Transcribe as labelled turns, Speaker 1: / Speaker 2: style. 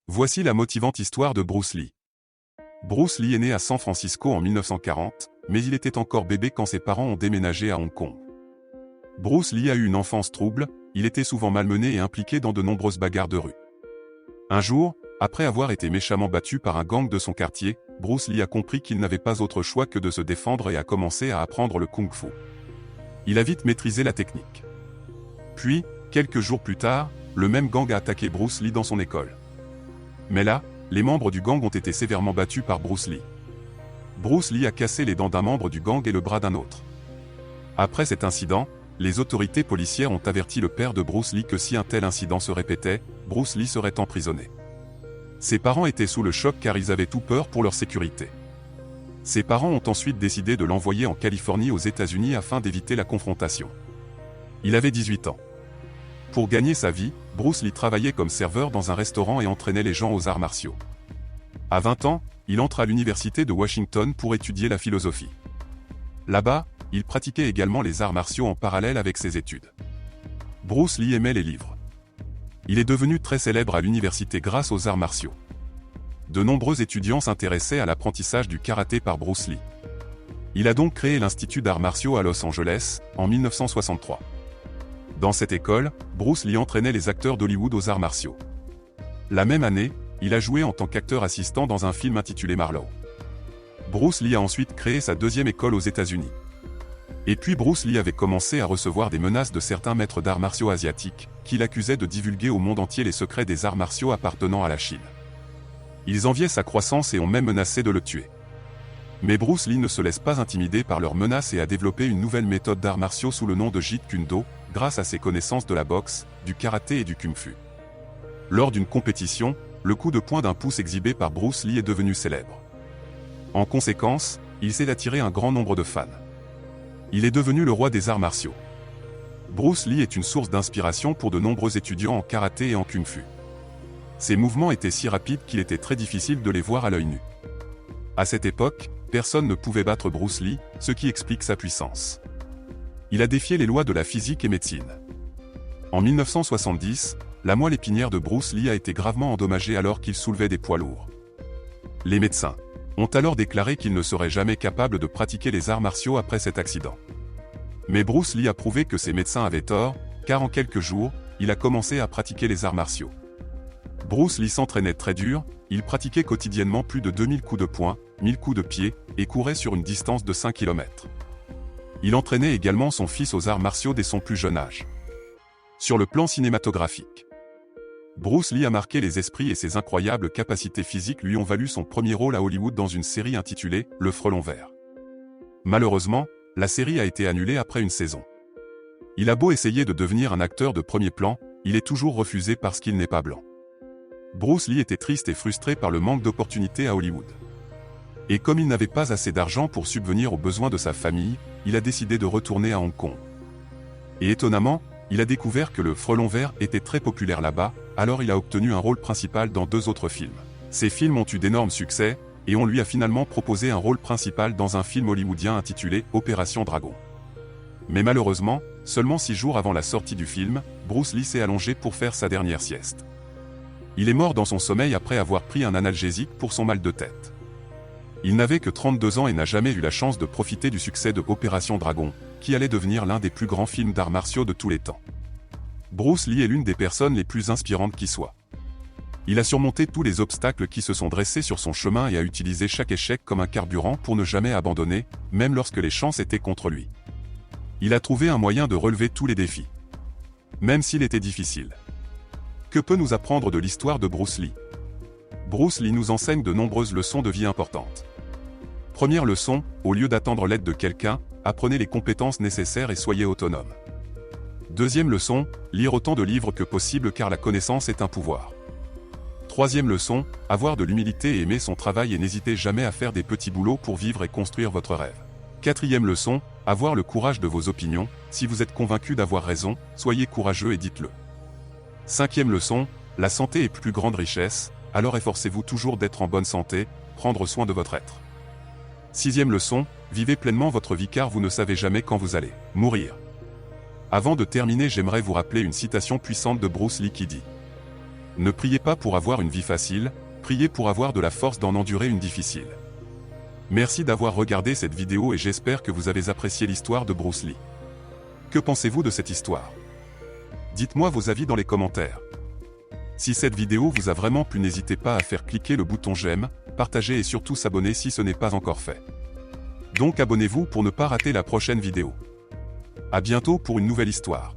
Speaker 1: Voici la motivante histoire de Bruce Lee. Bruce Lee est né à San Francisco en 1940, mais il était encore bébé quand ses parents ont déménagé à Hong Kong. Bruce Lee a eu une enfance trouble, il était souvent malmené et impliqué dans de nombreuses bagarres de rue. Un jour, après avoir été méchamment battu par un gang de son quartier, Bruce Lee a compris qu'il n'avait pas autre choix que de se défendre et a commencé à apprendre le kung-fu. Il a vite maîtrisé la technique. Puis, quelques jours plus tard, le même gang a attaqué Bruce Lee dans son école. Mais là, les membres du gang ont été sévèrement battus par Bruce Lee. Bruce Lee a cassé les dents d'un membre du gang et le bras d'un autre. Après cet incident, les autorités policières ont averti le père de Bruce Lee que si un tel incident se répétait, Bruce Lee serait emprisonné. Ses parents étaient sous le choc car ils avaient tout peur pour leur sécurité. Ses parents ont ensuite décidé de l'envoyer en Californie aux États-Unis afin d'éviter la confrontation. Il avait 18 ans. Pour gagner sa vie, Bruce Lee travaillait comme serveur dans un restaurant et entraînait les gens aux arts martiaux. À 20 ans, il entre à l'université de Washington pour étudier la philosophie. Là-bas, il pratiquait également les arts martiaux en parallèle avec ses études. Bruce Lee aimait les livres. Il est devenu très célèbre à l'université grâce aux arts martiaux. De nombreux étudiants s'intéressaient à l'apprentissage du karaté par Bruce Lee. Il a donc créé l'Institut d'arts martiaux à Los Angeles, en 1963. Dans cette école, Bruce Lee entraînait les acteurs d'Hollywood aux arts martiaux. La même année, il a joué en tant qu'acteur assistant dans un film intitulé Marlowe. Bruce Lee a ensuite créé sa deuxième école aux États-Unis. Et puis Bruce Lee avait commencé à recevoir des menaces de certains maîtres d'arts martiaux asiatiques, qui l'accusaient de divulguer au monde entier les secrets des arts martiaux appartenant à la Chine. Ils enviaient sa croissance et ont même menacé de le tuer. Mais Bruce Lee ne se laisse pas intimider par leurs menaces et a développé une nouvelle méthode d'arts martiaux sous le nom de Jeet Kune Do, grâce à ses connaissances de la boxe, du karaté et du kung-fu. Lors d'une compétition, le coup de poing d'un pouce exhibé par Bruce Lee est devenu célèbre. En conséquence, il s'est attiré un grand nombre de fans. Il est devenu le roi des arts martiaux. Bruce Lee est une source d'inspiration pour de nombreux étudiants en karaté et en kung-fu. Ses mouvements étaient si rapides qu'il était très difficile de les voir à l'œil nu. À cette époque, personne ne pouvait battre Bruce Lee, ce qui explique sa puissance. Il a défié les lois de la physique et médecine. En 1970, la moelle épinière de Bruce Lee a été gravement endommagée alors qu'il soulevait des poids lourds. Les médecins ont alors déclaré qu'il ne serait jamais capable de pratiquer les arts martiaux après cet accident. Mais Bruce Lee a prouvé que ses médecins avaient tort, car en quelques jours, il a commencé à pratiquer les arts martiaux. Bruce Lee s'entraînait très dur, il pratiquait quotidiennement plus de 2000 coups de poing, 1000 coups de pied, et courait sur une distance de 5 km. Il entraînait également son fils aux arts martiaux dès son plus jeune âge. Sur le plan cinématographique, Bruce Lee a marqué les esprits et ses incroyables capacités physiques lui ont valu son premier rôle à Hollywood dans une série intitulée « Le Frelon vert ». Malheureusement, la série a été annulée après une saison. Il a beau essayer de devenir un acteur de premier plan, il est toujours refusé parce qu'il n'est pas blanc. Bruce Lee était triste et frustré par le manque d'opportunités à Hollywood. Et comme il n'avait pas assez d'argent pour subvenir aux besoins de sa famille, il a décidé de retourner à Hong Kong. Et étonnamment, il a découvert que le Frelon vert était très populaire là-bas, alors il a obtenu un rôle principal dans 2 autres films. Ces films ont eu d'énormes succès, et on lui a finalement proposé un rôle principal dans un film hollywoodien intitulé Opération Dragon. Mais malheureusement, seulement 6 jours avant la sortie du film, Bruce Lee s'est allongé pour faire sa dernière sieste. Il est mort dans son sommeil après avoir pris un analgésique pour son mal de tête. Il n'avait que 32 ans et n'a jamais eu la chance de profiter du succès de Opération Dragon, qui allait devenir l'un des plus grands films d'arts martiaux de tous les temps. Bruce Lee est l'une des personnes les plus inspirantes qui soient. Il a surmonté tous les obstacles qui se sont dressés sur son chemin et a utilisé chaque échec comme un carburant pour ne jamais abandonner, même lorsque les chances étaient contre lui. Il a trouvé un moyen de relever tous les défis, même s'il était difficile. Que peut nous apprendre de l'histoire de Bruce Lee? Bruce Lee nous enseigne de nombreuses leçons de vie importantes. Première leçon, au lieu d'attendre l'aide de quelqu'un, apprenez les compétences nécessaires et soyez autonome. Deuxième leçon, lire autant de livres que possible car la connaissance est un pouvoir. Troisième leçon, avoir de l'humilité et aimer son travail et n'hésitez jamais à faire des petits boulots pour vivre et construire votre rêve. Quatrième leçon, avoir le courage de vos opinions, si vous êtes convaincu d'avoir raison, soyez courageux et dites-le. Cinquième leçon, la santé est plus grande richesse, alors efforcez-vous toujours d'être en bonne santé, prendre soin de votre être. Sixième leçon, vivez pleinement votre vie car vous ne savez jamais quand vous allez mourir. Avant de terminer, j'aimerais vous rappeler une citation puissante de Bruce Lee qui dit Ne priez pas pour avoir une vie facile, priez pour avoir de la force d'en endurer une difficile. Merci d'avoir regardé cette vidéo et j'espère que vous avez apprécié l'histoire de Bruce Lee. Que pensez-vous de cette histoire? Dites-moi vos avis dans les commentaires. Si cette vidéo vous a vraiment plu, n'hésitez pas à faire cliquer le bouton j'aime, partager et surtout s'abonner si ce n'est pas encore fait. Donc abonnez-vous pour ne pas rater la prochaine vidéo. À bientôt pour une nouvelle histoire.